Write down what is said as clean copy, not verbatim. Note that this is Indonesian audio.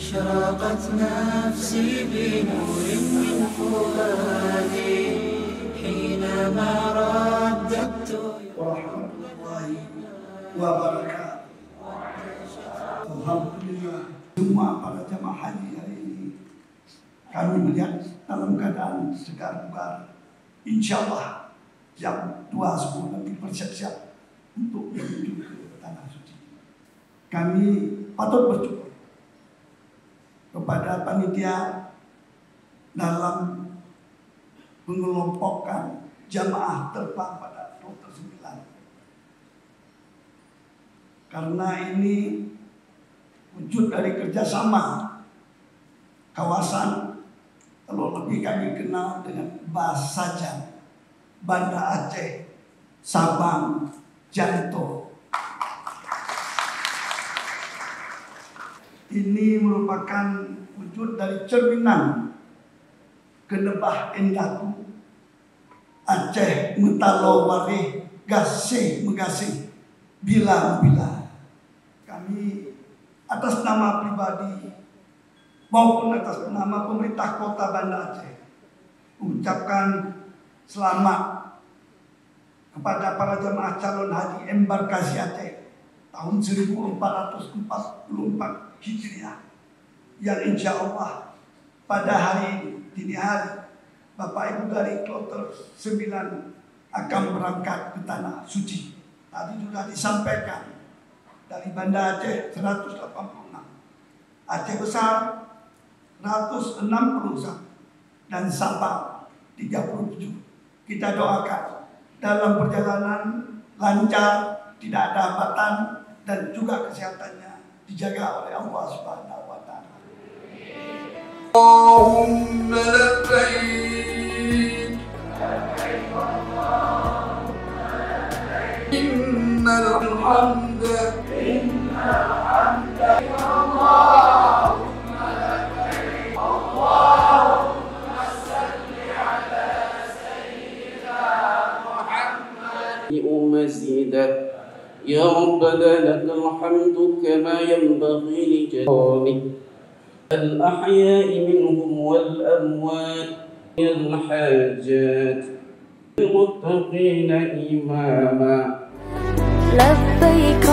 أشرقت نفسي بنور من فؤادي حينما رددت ورحمة الله wabarakatuh. Alhamdulillah, semua para jemaah haji hari ini kami melihat dalam keadaan segar bugar. Insya Allah jam 2 semua nanti bersiap-siap untuk menuju ke tanah suci. Kami patut bersyukur kepada panitia dalam mengelompokkan jamaah terbang pada kloter 9. Karena ini wujud dari kerjasama kawasan, kalau lebih kami kenal dengan Basajan, Banda Aceh, Sabang, Janto. Ini merupakan wujud dari cerminan Genebah Endatu, Aceh Metalo Wareh, Gasih Megasih, Bila-bila. Kami atas nama pribadi maupun atas nama pemerintah Kota Banda Aceh mengucapkan selamat kepada para jemaah calon haji embarkasi Aceh tahun 1444 Hijriah yang insya Allah pada hari ini, dini hari, Bapak Ibu dari kloter 9 akan berangkat ke tanah suci. Tadi sudah disampaikan dari Banda Aceh 186, Aceh Besar 161, dan Sabah 37. Kita doakan dalam perjalanan lancar, tidak ada hambatan, dan juga kesehatannya dijaga oleh Allah Subhanahu wa Ta'ala. Allahumma labbaik, innal hamda Allahumma labbaik, Allahumma salli ala sayyidina Muhammad مزيدا يا ربنا لك الحمد كما ينبغي لجلالك الأحياء منهم والأموات الحاجات المتقين إماما لبيك